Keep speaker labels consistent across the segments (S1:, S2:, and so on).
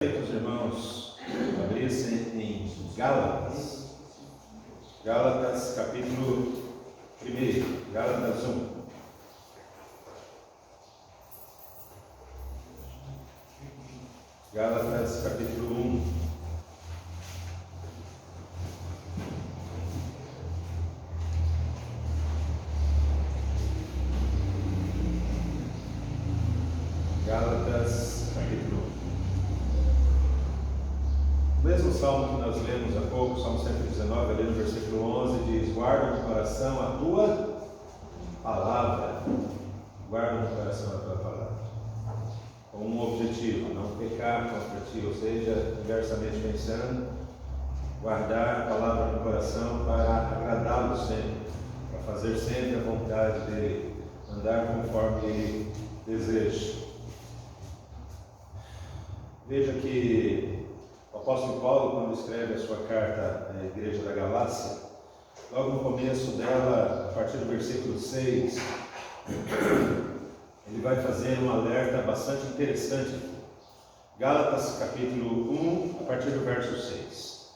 S1: Os irmãos abrissem em Gálatas, capítulo 1, Gálatas 1. Gálatas, capítulo 1. Gálatas, capítulo 1. O mesmo salmo que nós lemos há pouco, Salmo 119, ali no versículo 11, diz: guarda no coração a tua palavra. Guarda no coração a tua palavra. Com um objetivo, não pecar contra ti, ou seja, inversamente pensando, guardar a palavra no coração para agradá-lo sempre, para fazer sempre a vontade dele, andar conforme ele deseja. Veja que o apóstolo Paulo, quando escreve a sua carta à igreja da Galácia, logo no começo dela, a partir do versículo 6, ele vai fazer um alerta bastante interessante. Gálatas capítulo 1, a partir do verso 6.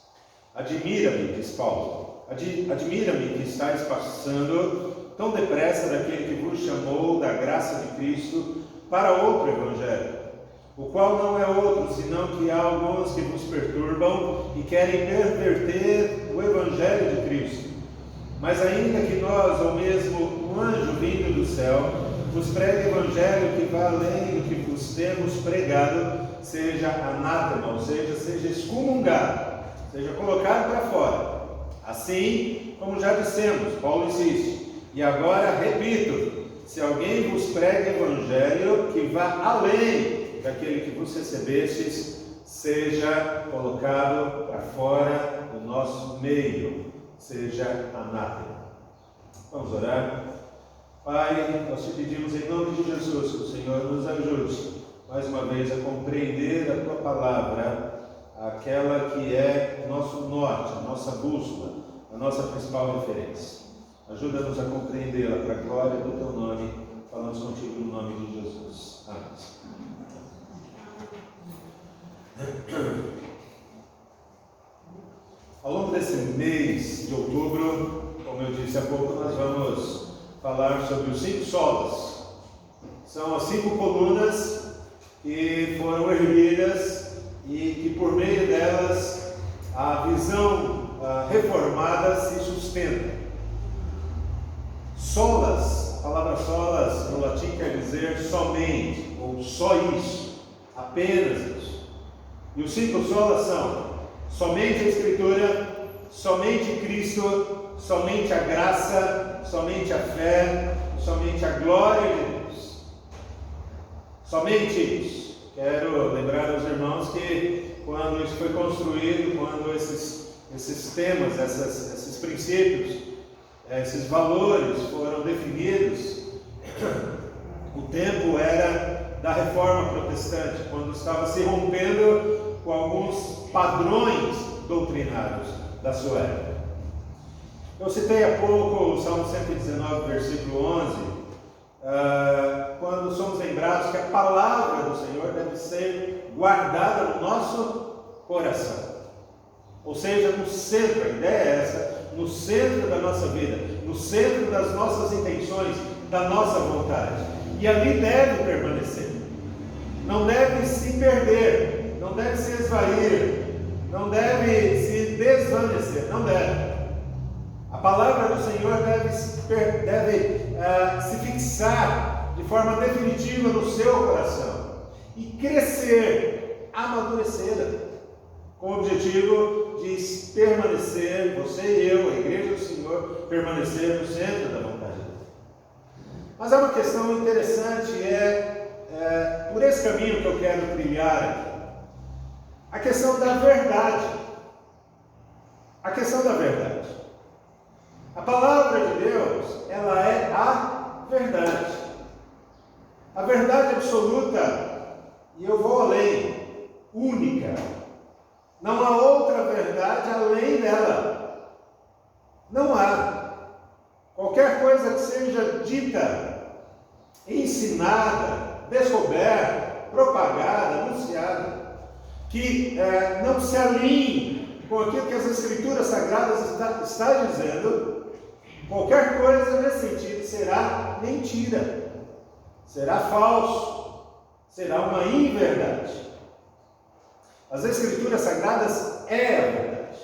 S1: Admira-me, diz Paulo, admira-me que estáis passando tão depressa daquele que vos chamou da graça de Cristo para outro evangelho, o qual não é outro, senão que há alguns que vos perturbam e querem perverter o evangelho de Cristo. Mas ainda que nós, ou mesmo um anjo vindo do céu, vos pregue evangelho que vá além do que vos temos pregado, seja anátema, ou seja excomungado, seja colocado para fora. Assim, como já dissemos, Paulo insiste, e agora repito, se alguém vos pregue evangelho que vá além daquele que vos recebestes, seja colocado para fora do nosso meio, seja anátema. Vamos orar. Pai, nós te pedimos em nome de Jesus que o Senhor nos ajude mais uma vez a compreender a tua palavra, aquela que é o nosso norte, a nossa bússola, a nossa principal referência. Ajuda-nos a compreendê-la para a glória do teu nome. Falamos contigo no nome de Jesus. Amém. Ao longo desse mês de outubro, como eu disse há pouco, nós vamos falar sobre os 5 solas. São as 5 colunas que foram erguidas e que por meio delas a visão reformada se sustenta. Solas, a palavra solas no latim quer dizer somente, ou só isso, apenas isso. E os 5 solas são somente a Escritura, somente Cristo, somente a graça, somente a fé, somente a glória de Deus. Somente isso. Quero lembrar aos irmãos que quando isso foi construído, quando esses temas, esses princípios, esses valores foram definidos, o tempo era da reforma protestante, quando estava se rompendo com alguns padrões doutrinários da sua época. Eu citei há pouco o Salmo 119, versículo 11, quando somos lembrados que a palavra do Senhor deve ser guardada no nosso coração. Ou seja, no centro, a ideia é essa, no centro da nossa vida, no centro das nossas intenções, da nossa vontade. E ali deve permanecer. Não deve se perder, não deve se esvair, não deve se desvanecer, não deve. A palavra do Senhor deve se fixar de forma definitiva no seu coração e crescer, amadurecer, com o objetivo de permanecer, você e eu, a igreja do Senhor, permanecer no centro da vontade de Deus. Mas há uma questão interessante, por esse caminho que eu quero trilhar aqui, a questão da verdade. A questão da verdade. A palavra de Deus, ela é a verdade. A verdade absoluta, e eu vou além, única. Não há outra verdade além dela. Não há. Qualquer coisa que seja dita, ensinada, descoberta, propagada, anunciada, que não se alinhe com aquilo que as Escrituras Sagradas está dizendo, qualquer coisa nesse sentido será mentira, será falso, será uma inverdade. As Escrituras Sagradas é a verdade.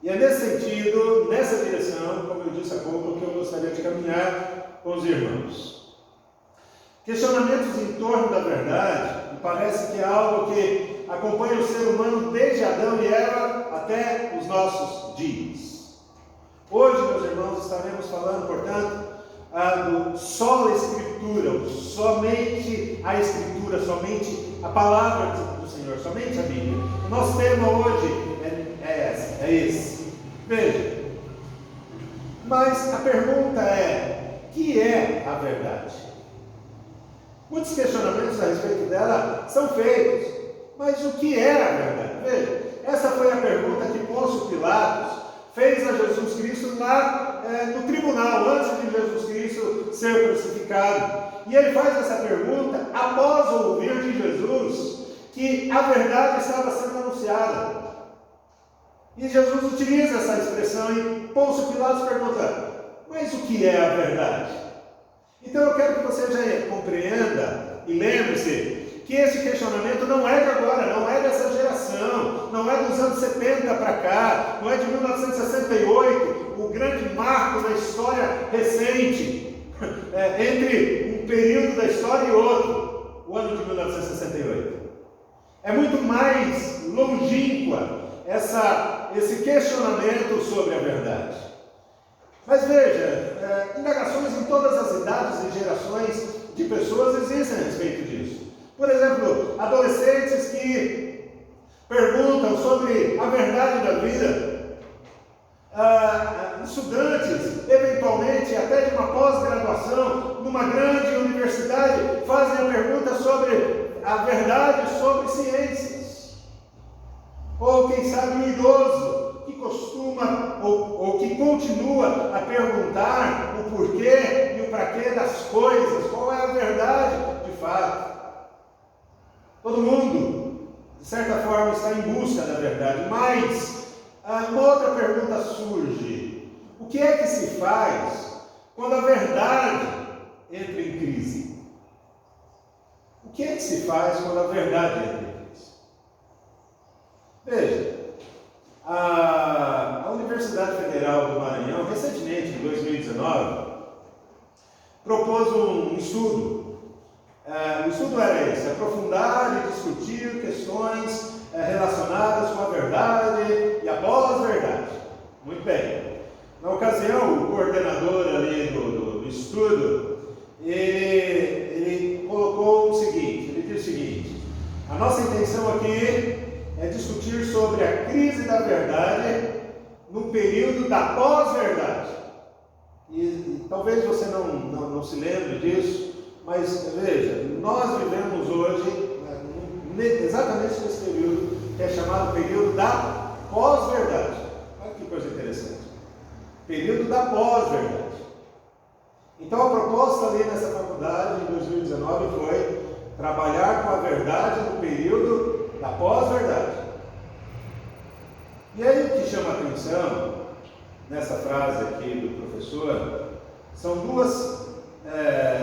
S1: E é nesse sentido, nessa direção, como eu disse há pouco, que eu gostaria de caminhar com os irmãos. Questionamentos em torno da verdade, me parece que é algo que acompanha o ser humano desde Adão e Eva até os nossos dias. Hoje, meus irmãos, estaremos falando, portanto, do sola Escritura, somente a Escritura, somente a palavra do Senhor, somente a Bíblia. O nosso tema hoje é esse. Veja, mas a pergunta é: o que é a verdade? Muitos questionamentos a respeito dela são feitos, mas o que é a verdade? Veja, essa foi a pergunta que Pôncio Pilatos fez a Jesus Cristo lá no tribunal, antes de Jesus Cristo ser crucificado. E ele faz essa pergunta após ouvir de Jesus que a verdade estava sendo anunciada. E Jesus utiliza essa expressão e Pôncio Pilatos pergunta: mas o que é a verdade? Então eu quero que você já compreenda e lembre-se que esse questionamento não é de agora, não é dessa geração, não é dos anos 70 para cá, não é de 1968, o grande marco da história recente, entre um período da história e outro, o ano de 1968. É muito mais longínqua esse questionamento sobre a verdade. Mas veja, indagações em todas as idades e gerações de pessoas existem a respeito disso. Por exemplo, adolescentes que perguntam sobre a verdade da vida. Estudantes, eventualmente, até de uma pós-graduação, numa grande universidade, fazem a pergunta sobre a verdade sobre ciências. Ou quem sabe um idoso que costuma ou que continua a perguntar o porquê e o praquê das coisas, qual é a verdade de fato. Todo mundo, de certa forma, está em busca da verdade, mas uma outra pergunta surge: o que é que se faz quando a verdade entra em crise? O que é que se faz quando a verdade entra em crise? Veja, a Universidade Federal do Maranhão, recentemente, em 2019, propôs um estudo. O estudo era esse: aprofundar e discutir questões relacionadas com a verdade e a pós-verdade. Muito bem. Na ocasião, o coordenador ali do estudo, ele colocou o seguinte, ele disse o seguinte: a nossa intenção aqui é discutir sobre a crise da verdade no período da pós-verdade. E talvez você não se lembre disso, mas veja, nós vivemos hoje exatamente nesse período que é chamado período da pós-verdade. Olha que coisa interessante. Período da pós-verdade. Então a proposta ali nessa faculdade em 2019 foi trabalhar com a verdade no período da pós-verdade. E aí o que chama a atenção nessa frase aqui do professor são duas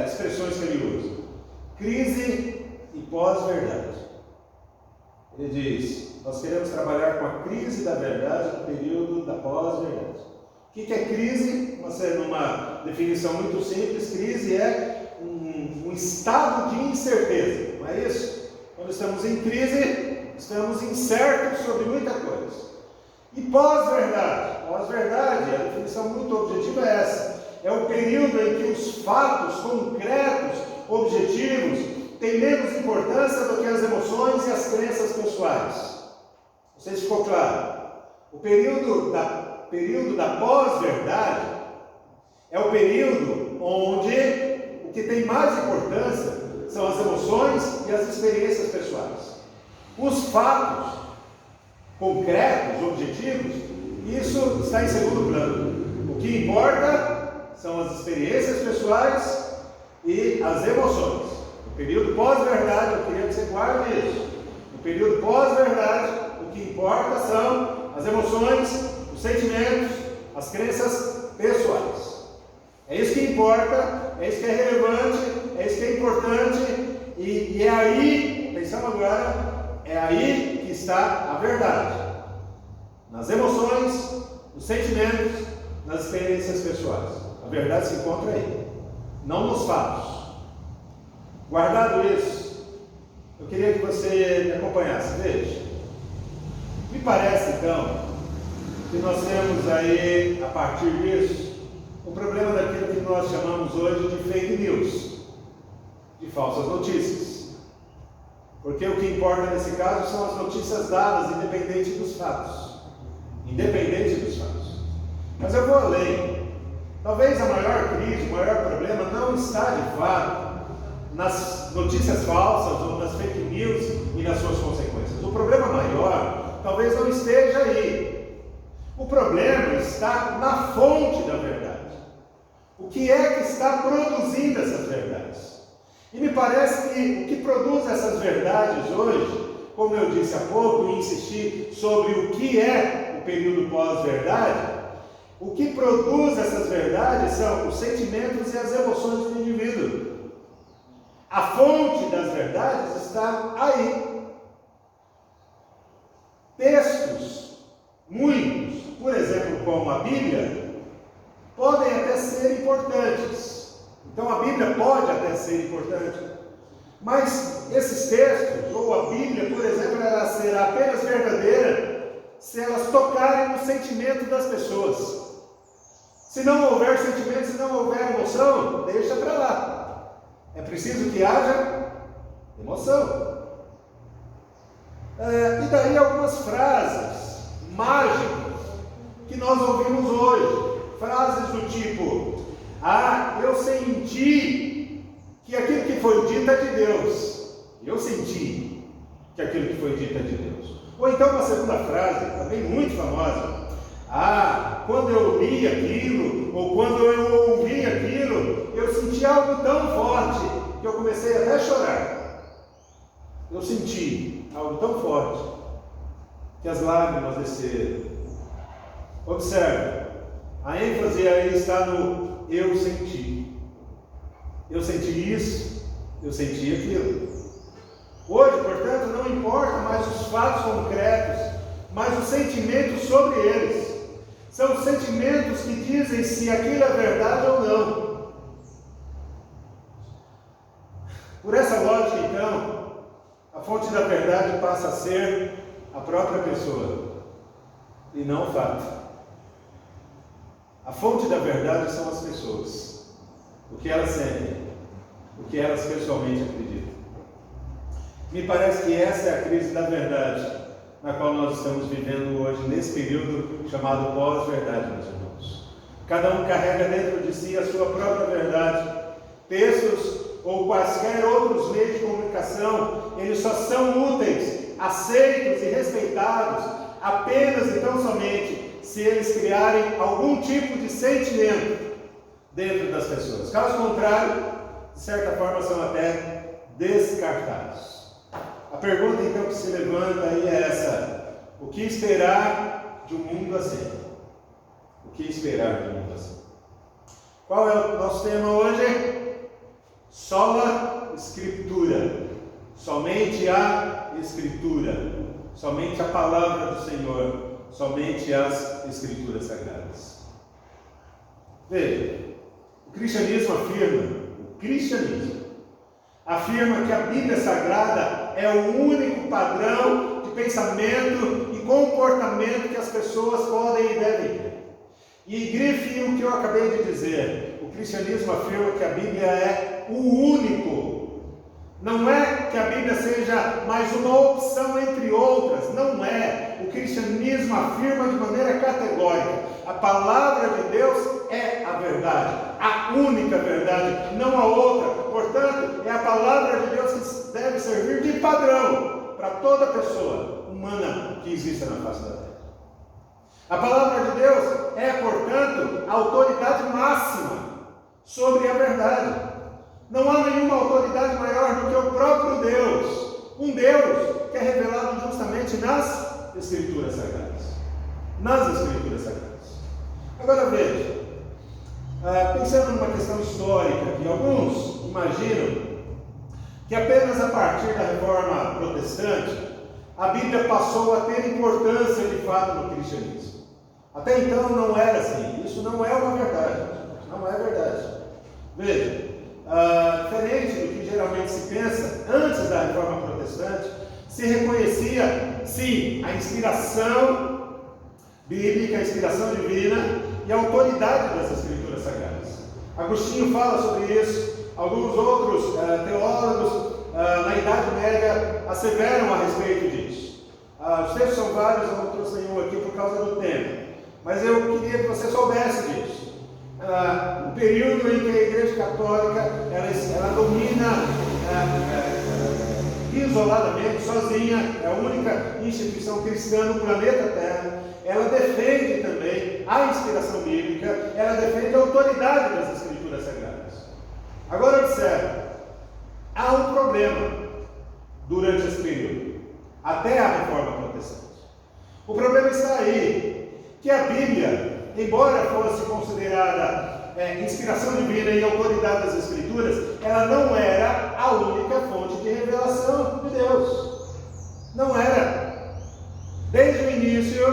S1: expressões que ele usa: crise e pós-verdade. Ele diz: nós queremos trabalhar com a crise da verdade no período da pós-verdade. O que é crise? Numa definição muito simples, crise é um estado de incerteza, não é isso? Quando estamos em crise, estamos incertos sobre muita coisa. E pós-verdade? Pós-verdade, a definição muito objetiva é essa: é o período em que os fatos concretos, objetivos, têm menos importância do que as emoções e as crenças pessoais. Não sei se ficou claro. O período da pós-verdade é o período onde o que tem mais importância são as emoções e as experiências pessoais. Os fatos concretos, objetivos, isso está em segundo plano. O que importa são as experiências pessoais e as emoções. No período pós-verdade, eu queria que você guarde isso. No período pós-verdade, o que importa são as emoções, os sentimentos, as crenças pessoais. É isso que importa, é isso que é relevante, é isso que é importante, e é aí, atenção agora, é aí que está a verdade. Nas emoções, nos sentimentos, nas experiências pessoais. A verdade se encontra aí, não nos fatos. Guardado isso, eu queria que você me acompanhasse. Veja, me parece então que nós temos aí, a partir disso, um problema daquilo que nós chamamos hoje de fake news, de falsas notícias. Porque o que importa nesse caso são as notícias dadas, independente dos fatos. Independente dos fatos. Mas eu vou além. Talvez a maior crise, o maior problema não está de fato nas notícias falsas ou nas fake news e nas suas consequências. O problema maior talvez não esteja aí. O problema está na fonte da verdade. O que é que está produzindo essas verdades? E me parece que o que produz essas verdades hoje, como eu disse há pouco e insisti sobre o que é o período pós-verdade, o que produz essas verdades são os sentimentos e as emoções do indivíduo. A fonte das verdades está aí. Textos, muitos, por exemplo, como a Bíblia, podem até ser importantes. Então a Bíblia pode até ser importante. Mas esses textos, ou a Bíblia, por exemplo, ela será apenas verdadeira se elas tocarem no sentimento das pessoas. Se não houver sentimento, se não houver emoção, deixa para lá. É preciso que haja emoção. E daí algumas frases mágicas que nós ouvimos hoje. Frases do tipo: eu senti que aquilo que foi dito é de Deus. Eu senti que aquilo que foi dito é de Deus. Ou então uma segunda frase, também muito famosa: quando eu li aquilo, ou quando eu ouvi aquilo, eu senti algo tão forte que eu comecei até a chorar. Eu senti algo tão forte que as lágrimas desceram. Observe, a ênfase aí está no eu senti. Eu senti isso, eu senti aquilo. Hoje, portanto, não importa mais os fatos concretos, mas os sentimentos sobre eles. São os sentimentos que dizem se aquilo é verdade ou não. Por essa lógica, então, a fonte da verdade passa a ser a própria pessoa e não o fato. A fonte da verdade são as pessoas, o que elas sentem, o que elas pessoalmente acreditam. Me parece que essa é a crise da verdade na qual nós estamos vivendo hoje, nesse período chamado pós-verdade, meus irmãos. Cada um carrega dentro de si a sua própria verdade. Textos ou quaisquer outros meios de comunicação, eles só são úteis, aceitos e respeitados apenas e tão somente se eles criarem algum tipo de sentimento dentro das pessoas. Caso contrário, de certa forma, são até descartados. A pergunta então que se levanta aí é essa: o que esperar de um mundo assim? O que esperar de um mundo assim? Qual é o nosso tema hoje? Sola Escritura. Somente a Escritura. Somente a palavra do Senhor. Somente as Escrituras Sagradas. Veja, o cristianismo afirma que a Bíblia Sagrada é o único padrão de pensamento e comportamento que as pessoas podem e devem ter. E grife o que eu acabei de dizer: o cristianismo afirma que a Bíblia é o único. Não é que a Bíblia seja mais uma opção entre outras, não é. O cristianismo afirma de maneira categórica: a palavra de Deus é a verdade, a única verdade, não a outra. Portanto, é a palavra de Deus que deve servir de padrão para toda pessoa humana que exista na face da terra. A palavra de Deus é, portanto, a autoridade máxima sobre a verdade. Não há nenhuma autoridade maior do que o próprio Deus. Um Deus que que é revelado justamente nas Escrituras Sagradas. Nas Escrituras Sagradas. Agora veja, pensando numa questão histórica, que alguns imaginam que apenas a partir da Reforma Protestante a Bíblia passou a ter importância de fato no cristianismo. Até então não era assim. Isso não é uma verdade. Não é verdade. Veja, diferente do que geralmente se pensa, antes da Reforma Protestante, se reconhecia, sim, a inspiração bíblica, a inspiração divina e a autoridade das Escrituras Sagradas. Agostinho fala sobre isso, alguns outros teólogos na Idade Média asseveram a respeito disso. Os textos são vários, eu não trouxe nenhum aqui por causa do tempo, mas eu queria que você soubesse disso. O período em que a Igreja Católica ela domina isoladamente, sozinha, é a única instituição cristã no planeta Terra, ela defende também a inspiração bíblica, ela defende a autoridade das Escrituras Sagradas. Agora observe, há um problema durante esse período, até a Reforma Protestante. O problema está aí, que a Bíblia, embora fosse considerada inspiração divina e autoridade das Escrituras, ela não era a única fonte de revelação de Deus. Não era. Desde o início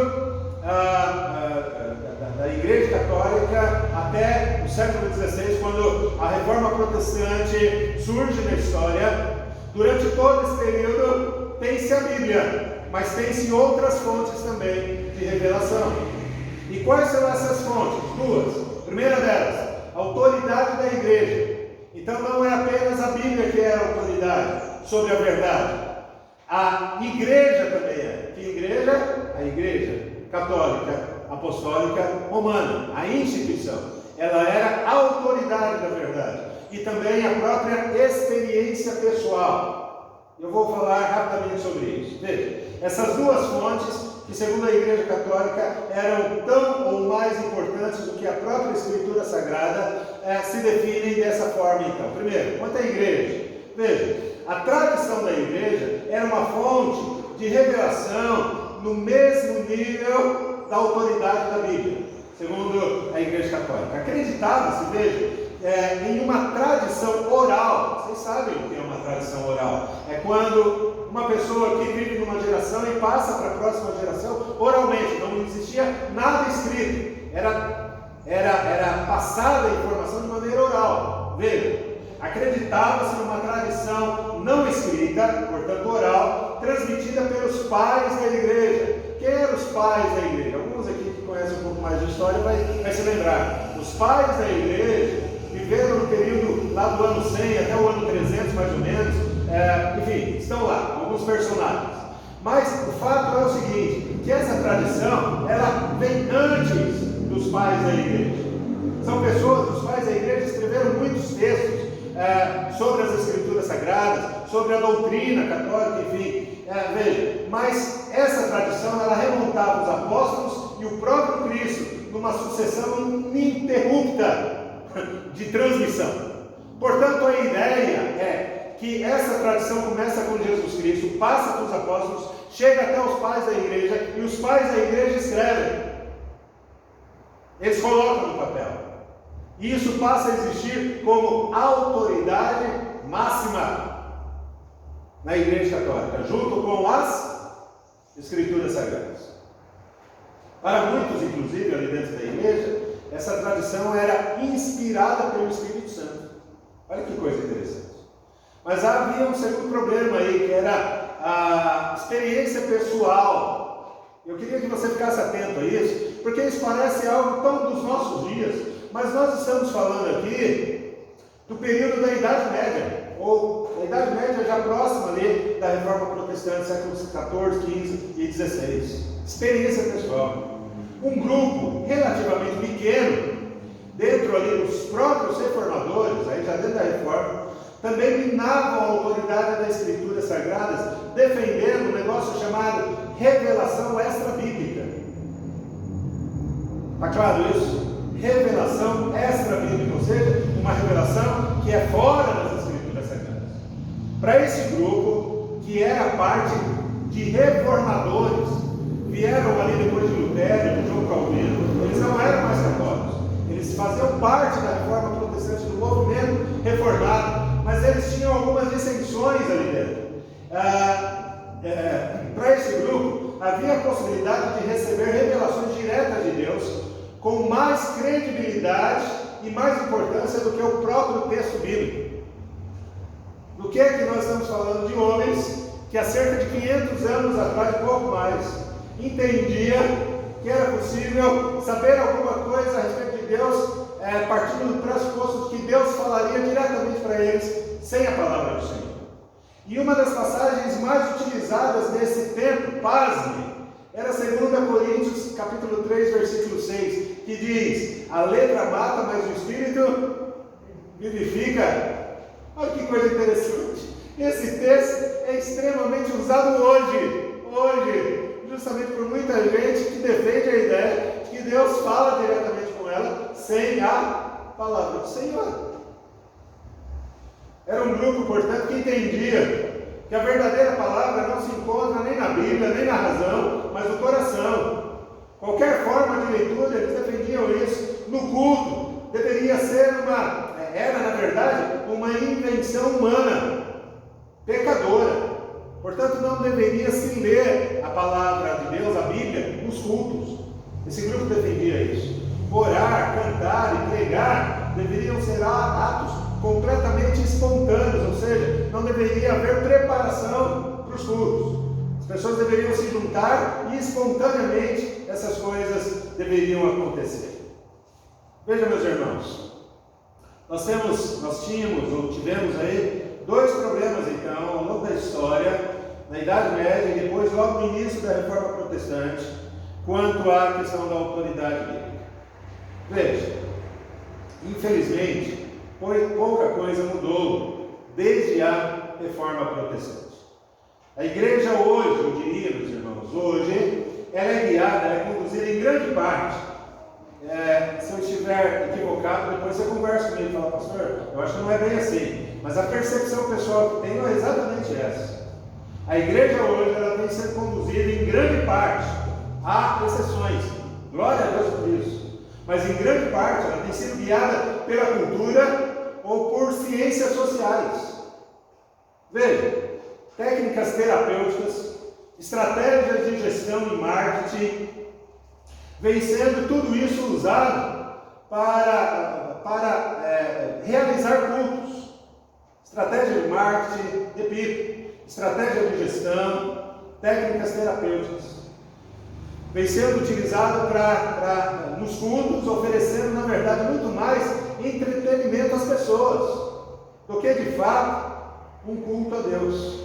S1: da Igreja Católica até o século XVI, quando a Reforma Protestante surge na história, durante todo esse período tem-se a Bíblia, mas tem-se outras fontes também de revelação. E quais são essas fontes? Duas. Primeira delas, a autoridade da igreja. Então não é apenas a Bíblia que é a autoridade sobre a verdade. A igreja também é. Que igreja? A Igreja Católica Apostólica Romana, a instituição. Ela era a autoridade da verdade. E também a própria experiência pessoal. Eu vou falar rapidamente sobre isso. Veja, essas duas fontes, que segundo a Igreja Católica eram tão ou mais importantes do que a própria Escritura Sagrada, se definem dessa forma então. Primeiro, quanto à Igreja, veja, a tradição da Igreja era uma fonte de revelação no mesmo nível da autoridade da Bíblia, segundo a Igreja Católica. Acreditava-se, veja, em uma tradição oral. Vocês sabem o que é uma tradição oral? É quando uma pessoa que vive numa geração e passa para a próxima geração oralmente, não existia nada escrito, era passada a informação de maneira oral. Veja, acreditava-se numa tradição não escrita, portanto oral, transmitida pelos pais da igreja. Quem eram os pais da igreja? Alguns aqui que conhecem um pouco mais de história vai se lembrar. Os pais da igreja viveram no período lá do ano 100 até o ano 300 mais ou menos, enfim, estão lá, alguns personagens. Mas o fato é o seguinte, que essa tradição, ela vem antes dos pais da igreja. São pessoas, os pais da igreja escreveram muitos textos sobre as Escrituras Sagradas, sobre a doutrina católica, enfim, veja, mas essa tradição, ela remontava os apóstolos e o próprio Cristo, numa sucessão ininterrupta de transmissão. Portanto, a ideia é que essa tradição começa com Jesus Cristo, passa para os apóstolos, chega até os pais da igreja, e os pais da igreja escrevem. Eles colocam no papel. E isso passa a existir como autoridade máxima na Igreja Católica, junto com as Escrituras Sagradas. Para muitos, inclusive, ali dentro da igreja, essa tradição era inspirada pelo Espírito Santo. Olha que coisa interessante. Mas havia um segundo problema aí, que era a experiência pessoal. Eu queria que você ficasse atento a isso, porque isso parece algo tão dos nossos dias, mas nós estamos falando aqui do período da Idade Média, ou da Idade Média já próxima ali da Reforma Protestante, séculos XIV, XV e XVI. Experiência pessoal. Um grupo relativamente pequeno, dentro ali dos próprios reformadores, aí já dentro da Reforma, também minavam a autoridade das Escrituras Sagradas, defendendo um negócio chamado revelação extra-bíblica. Está claro isso? Revelação extra-bíblica, ou seja, uma revelação que é fora das Escrituras Sagradas. Para esse grupo, que era parte de reformadores. Vieram ali depois de Lutero, de João Calvino, eles não eram mais católicos. Eles faziam parte da reforma protestante, do movimento reformado, mas eles tinham algumas dissensões ali dentro. Para esse grupo, havia a possibilidade de receber revelações diretas de Deus, com mais credibilidade e mais importância do que o próprio texto bíblico. Do que é que nós estamos falando? De homens que há cerca de 500 anos atrás, pouco mais, entendia que era possível saber alguma coisa a respeito de Deus, partindo do pressuposto de que Deus falaria diretamente para eles, sem a palavra do Senhor. E uma das passagens mais utilizadas nesse tempo, pasme, era 2 Coríntios, capítulo 3, versículo 6, que diz: a letra mata, mas o Espírito vivifica. Olha que coisa interessante. Esse texto é extremamente usado hoje, justamente por muita gente que defende a ideia de que Deus fala diretamente com ela, sem a palavra do Senhor. Era um grupo, portanto, que entendia que a verdadeira palavra não se encontra nem na Bíblia, nem na razão, mas no coração. Qualquer forma de leitura, eles defendiam isso. No culto, deveria ser era na verdade uma invenção humana, pecadora. Portanto, não deveria se ler a palavra de Deus, a Bíblia, nos cultos. Esse grupo defendia isso. Orar, cantar e pregar deveriam ser atos completamente espontâneos, ou seja, não deveria haver preparação para os cultos. As pessoas deveriam se juntar e espontaneamente essas coisas deveriam acontecer. Veja, meus irmãos, nós tínhamos ou tivemos aí dois problemas então ao longo da história, na Idade Média e depois logo no início da Reforma Protestante, quanto à questão da autoridade bíblica. Veja, infelizmente, pouca coisa mudou desde a Reforma Protestante. A igreja hoje, eu diria, meus irmãos, hoje, ela é guiada, ela é conduzida em grande parte. Se eu estiver equivocado, depois você conversa comigo e fala: pastor, eu acho que não é bem assim. Mas a percepção pessoal que tenho é exatamente essa. A igreja hoje, ela tem sido conduzida em grande parte, há exceções, glória a Deus por isso. Mas em grande parte ela tem sido guiada pela cultura ou por ciências sociais. Veja, técnicas terapêuticas, estratégias de gestão e marketing, vem sendo tudo isso usado para realizar cultos. Estratégia de marketing, repito, estratégia de gestão, técnicas terapêuticas. Vem sendo utilizado nos cultos, oferecendo, na verdade, muito mais entretenimento às pessoas do que, de fato, um culto a Deus.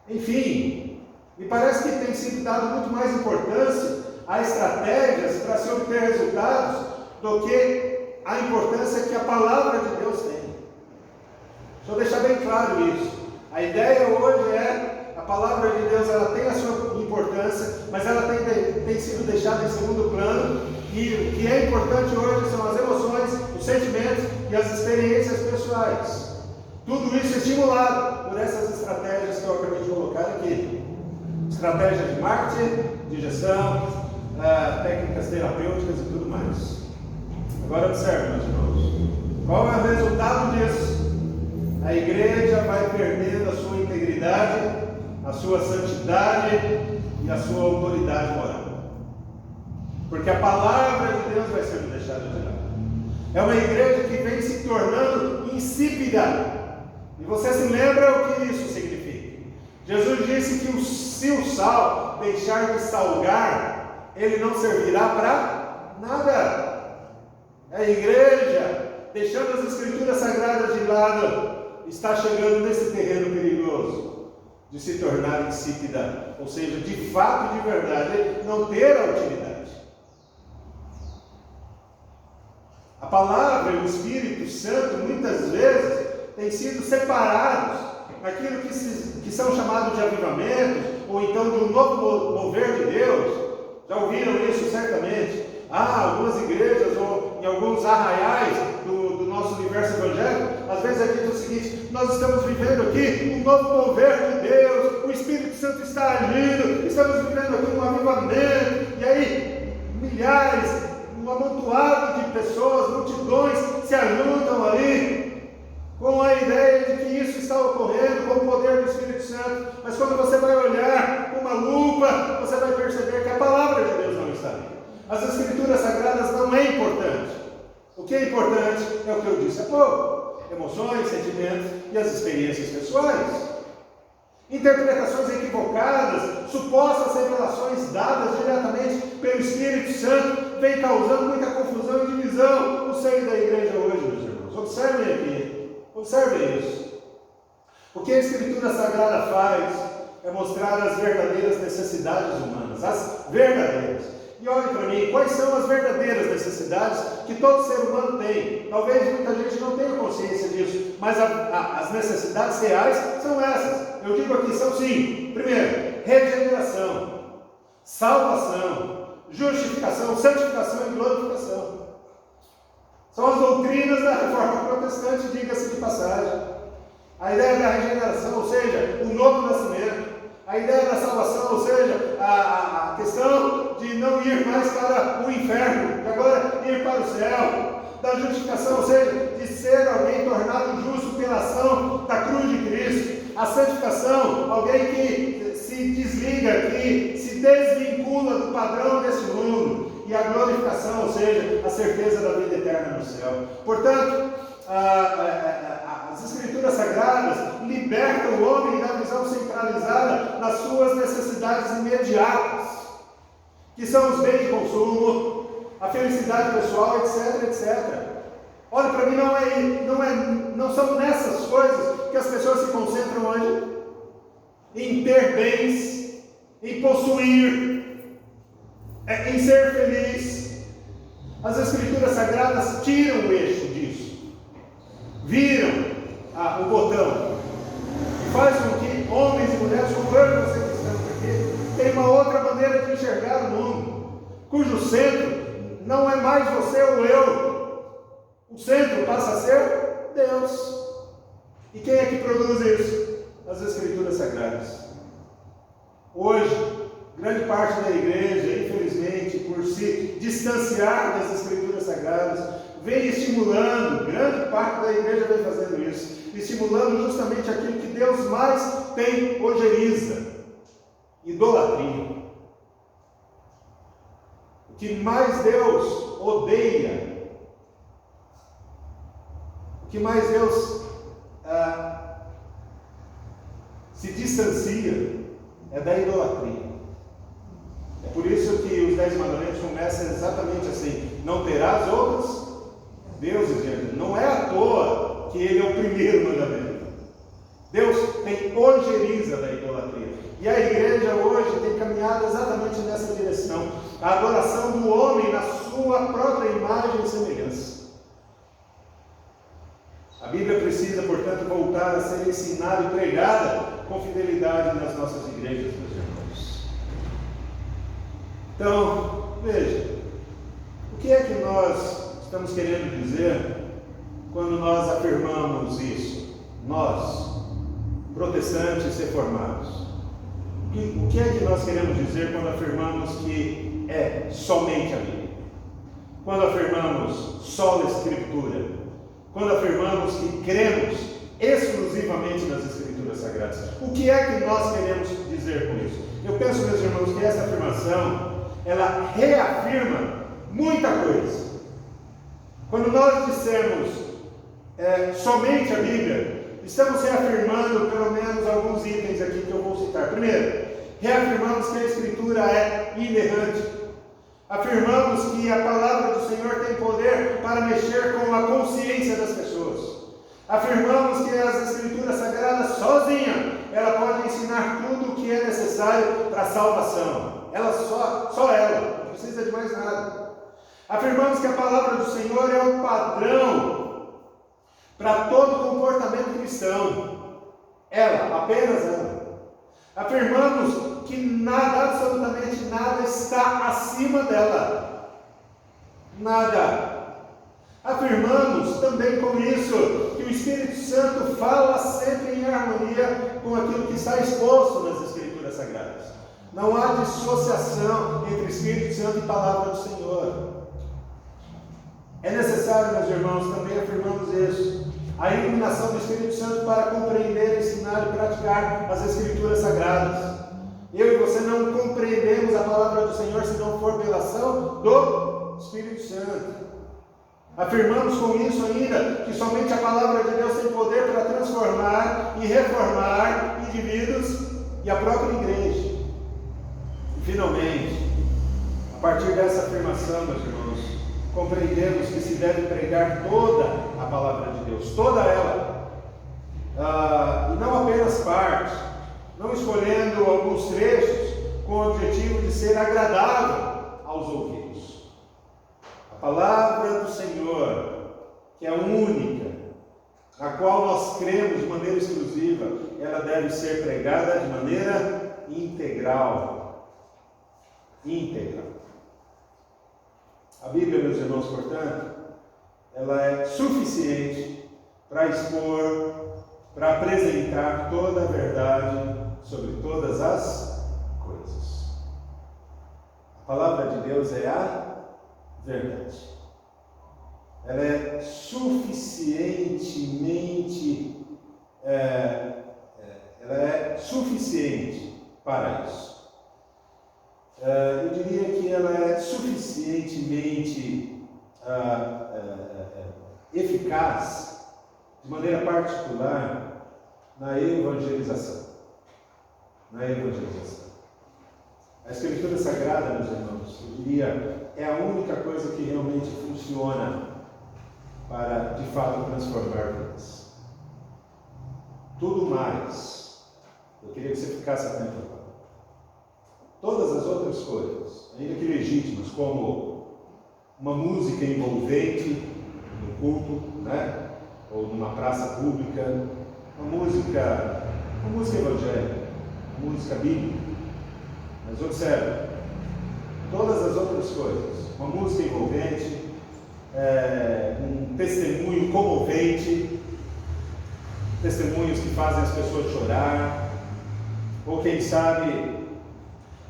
S1: Enfim, me parece que tem sido dado muito mais importância a estratégias para se obter resultados do que a importância que a palavra de Deus tem. Deixa eu deixar bem claro isso. A ideia hoje a palavra de Deus, ela tem a sua importância, mas ela tem sido deixada em segundo plano, e o que é importante hoje são as emoções, os sentimentos e as experiências pessoais. Tudo isso estimulado por essas estratégias que eu acabei de colocar aqui. Estratégia de marketing, de gestão, técnicas terapêuticas e tudo mais. Agora observe, meus irmãos, qual é o resultado disso? A igreja vai perdendo a sua integridade, a sua santidade e a sua autoridade moral. Porque a palavra de Deus vai sendo deixada de lado. É uma igreja que vem se tornando insípida. E você se lembra o que isso significa? Jesus disse que se o sal deixar de salgar, ele não servirá para nada. A igreja, deixando as escrituras sagradas de lado, está chegando nesse terreno perigoso de se tornar insípida, ou seja, de fato e de verdade, não ter a utilidade. A palavra e o Espírito Santo, muitas vezes, têm sido separados naquilo que são chamados de avivamentos, ou então de um novo mover de Deus. Já ouviram isso certamente? Algumas igrejas, ou em alguns arraiais do nosso universo evangélico, às vezes é dito o seguinte: nós estamos vivendo aqui um novo mover de Deus, o Espírito Santo está agindo, estamos vivendo aqui um avivamento, e aí milhares, um amontoado de pessoas, multidões se ajuntam ali, com a ideia de que isso está ocorrendo com o poder do Espírito Santo. Mas quando você vai olhar com uma lupa, você vai perceber que a palavra de Deus não está ali. As Escrituras Sagradas não é importante. O que é importante é o que eu disse há pouco: emoções, sentimentos e as experiências pessoais. Interpretações equivocadas, supostas revelações dadas diretamente pelo Espírito Santo, vem causando muita confusão e divisão no seio da igreja hoje, meus irmãos. Observem aqui, observem isso. O que a Escritura Sagrada faz é mostrar as verdadeiras necessidades humanas, as verdadeiras. E olhem para mim, quais são as verdadeiras necessidades que todo ser humano tem? Talvez muita gente não tenha consciência disso, mas as necessidades reais são essas. Eu digo aqui, são sim. Primeiro, regeneração, salvação, justificação, santificação e glorificação. São as doutrinas da Reforma Protestante, diga-se de passagem. A ideia da regeneração, ou seja, o novo nascimento. A ideia da salvação, ou seja, a questão de não ir mais para o inferno, de agora ir para o céu. Da justificação, ou seja, de ser alguém tornado justo pela ação da cruz de Cristo. A santificação, alguém que se desliga, que se desvincula do padrão desse mundo. E a glorificação, ou seja, a certeza da vida eterna no céu. Portanto, as Escrituras Sagradas libertam o homem da visão centralizada nas suas necessidades imediatas, que são os bens de consumo, a felicidade pessoal, etc, etc. Olha, para mim não são nessas coisas que as pessoas se concentram hoje, em ter bens, em possuir, em ser feliz. As Escrituras Sagradas tiram o eixo disso, viram o botão, e faz com que homens e mulheres, como eu e você que estamos aqui, tenham uma outra maneira de enxergar o mundo, cujo centro não é mais você ou eu. O centro passa a ser Deus. E quem é que produz isso? As Escrituras Sagradas. Hoje, grande parte da igreja, infelizmente, por se distanciar das Escrituras Sagradas, vem estimulando, grande parte da igreja vem fazendo isso, estimulando justamente aquilo que Deus mais tem ojeriza: idolatria. O que mais Deus odeia, o que mais Deus se distancia, é da idolatria. É por isso que os 10 mandamentos começam exatamente assim: não terás outros deuses diante de mim. Não é à toa que ele é o primeiro mandamento. Deus tem ojeriza da idolatria. E a igreja hoje tem caminhado exatamente nessa direção: a adoração do homem na sua própria imagem e semelhança. A Bíblia precisa, portanto, voltar a ser ensinada e pregada com fidelidade nas nossas igrejas, meus irmãos. Então, veja, o que é que nós estamos querendo dizer quando nós afirmamos isso? Nós, protestantes reformados. O que é que nós queremos dizer quando afirmamos que é somente a Bíblia? Quando afirmamos só a Escritura? Quando afirmamos que cremos exclusivamente nas Escrituras Sagradas? O que é que nós queremos dizer com isso? Eu penso, meus irmãos, que essa afirmação, ela reafirma muita coisa. Quando nós dissemos somente a Bíblia, estamos reafirmando pelo menos alguns itens aqui que eu vou citar. Primeiro, reafirmamos que a Escritura é inerrante. Afirmamos que a palavra do Senhor tem poder para mexer com a consciência das pessoas. Afirmamos que as Escrituras Sagradas sozinha, ela pode ensinar tudo o que é necessário para a salvação. Ela só ela, não precisa de mais nada. Afirmamos que a palavra do Senhor é o padrão para todo comportamento cristão. Ela, apenas ela. Afirmamos que nada, absolutamente nada, está acima dela. Nada. Afirmamos também com isso que o Espírito Santo fala sempre em harmonia com aquilo que está exposto nas Escrituras Sagradas. Não há dissociação entre Espírito Santo e Palavra do Senhor. É necessário, meus irmãos, também afirmamos isso, a iluminação do Espírito Santo para compreender, ensinar e praticar as Escrituras Sagradas. Eu e você não compreendemos a Palavra do Senhor se não for pela ação do Espírito Santo. Afirmamos com isso ainda que somente a Palavra de Deus tem poder para transformar e reformar indivíduos e a própria igreja. E finalmente, a partir dessa afirmação, meus irmãos, compreendemos que se deve pregar toda a Palavra de Deus, toda ela, e não apenas parte, não escolhendo alguns trechos com o objetivo de ser agradável aos ouvidos. A Palavra do Senhor, que é única, na qual nós cremos de maneira exclusiva, ela deve ser pregada de maneira integral. Integral. A Bíblia, meus irmãos, portanto, ela é suficiente para expor, para apresentar toda a verdade sobre todas as coisas. A Palavra de Deus é a verdade. Ela é suficientemente, ela é suficiente para isso. Eu diria que ela é suficientemente eficaz, de maneira particular, na evangelização. A Escritura Sagrada, meus irmãos, eu diria, é a única coisa que realmente funciona para, de fato, transformar vidas. Tudo mais, eu queria que você ficasse atento agora. Todas as outras coisas, ainda que legítimas, como uma música envolvente no culto, né? Ou numa praça pública, uma música evangélica, uma música bíblica. Mas observe, todas as outras coisas, uma música envolvente, um testemunho comovente, testemunhos que fazem as pessoas chorar, ou quem sabe,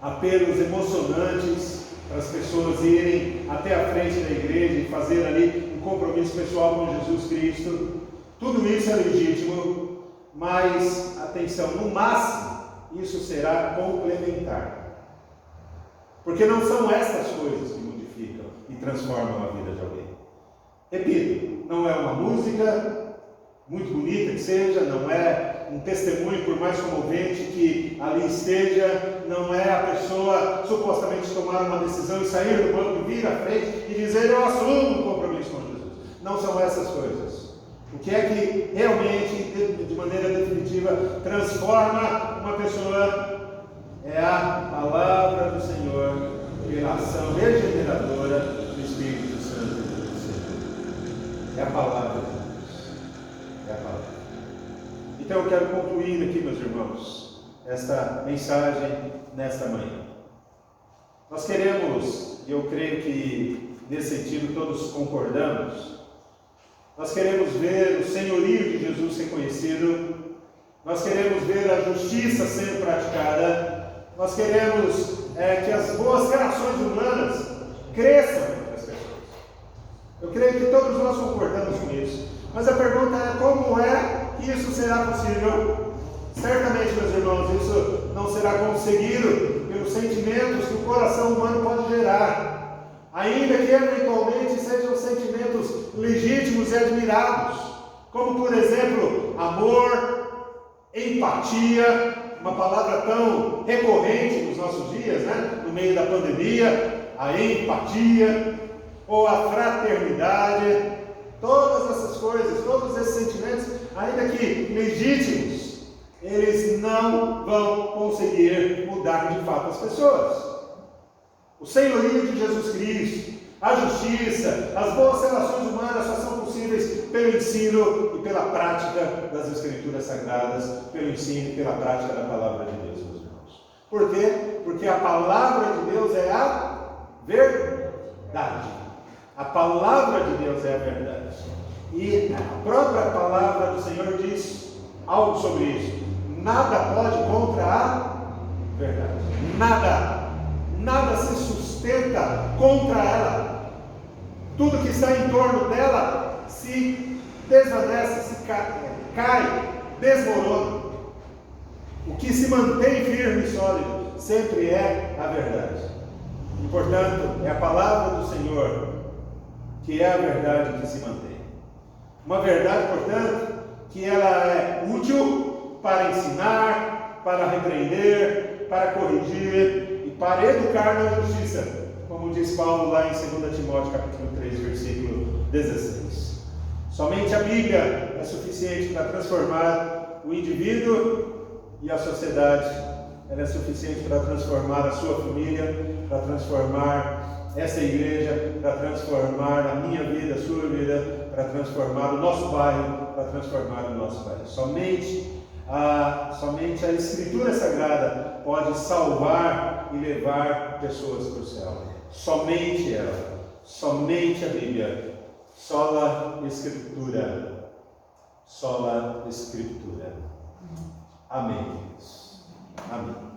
S1: apelos emocionantes para as pessoas irem até a frente da igreja e fazer ali um compromisso pessoal com Jesus Cristo. Tudo isso é legítimo, mas, atenção, no máximo, isso será complementar. Porque não são estas coisas que modificam e transformam a vida de alguém. Repito, não é uma música, muito bonita que seja, não é um testemunho, por mais comovente que ali esteja, não é a pessoa supostamente tomar uma decisão e sair do banco, vir à frente e dizer: eu assumo um compromisso com Jesus. Não são essas coisas. O que é que realmente, de maneira definitiva, transforma uma pessoa é a Palavra do Senhor, pela ação regeneradora do Espírito Santo do Senhor. É a Palavra de Deus. É a Palavra. Então eu quero concluir aqui, meus irmãos, esta mensagem nesta manhã. Nós queremos, e eu creio que nesse sentido todos concordamos, nós queremos ver o senhorio de Jesus reconhecido, nós queremos ver a justiça sendo praticada, nós queremos que as boas relações humanas cresçam entre as pessoas. Eu creio que todos nós concordamos com isso. Mas a pergunta é: como é que isso será possível? Certamente, meus irmãos, isso não será conseguido pelos sentimentos que o coração humano pode gerar, ainda que eventualmente sejam sentimentos legítimos e admirados, como, por exemplo, amor, empatia, uma palavra tão recorrente nos nossos dias, né? No meio da pandemia, a empatia, ou a fraternidade. Todas essas coisas, todos esses sentimentos, ainda que legítimos, eles não vão conseguir mudar de fato as pessoas. O senhorio de Jesus Cristo, a justiça, as boas relações humanas só são possíveis pelo ensino e pela prática das Escrituras Sagradas, pelo ensino e pela prática da Palavra de Deus, meus irmãos. Por quê? Porque a Palavra de Deus é a verdade. A palavra de Deus é a verdade. E a própria palavra do Senhor diz algo sobre isso. Nada pode contra a verdade. Nada. Nada se sustenta contra ela. Tudo que está em torno dela se desvanece, se cai, desmorona. O que se mantém firme e sólido sempre é a verdade. E, portanto, é a palavra do Senhor que é a verdade que se mantém. Uma verdade, portanto, que ela é útil para ensinar, para repreender, para corrigir e para educar na justiça, como diz Paulo lá em 2 Timóteo capítulo 3, versículo 16. Somente a Bíblia é suficiente para transformar o indivíduo e a sociedade. Ela é suficiente para transformar a sua família, para transformar essa igreja, para transformar a minha vida, a sua vida, para transformar o nosso bairro, para transformar o nosso país. Somente a Escritura Sagrada pode salvar e levar pessoas para o céu. Somente ela, somente a Bíblia, sola Escritura, sola Escritura. Amém. Amém.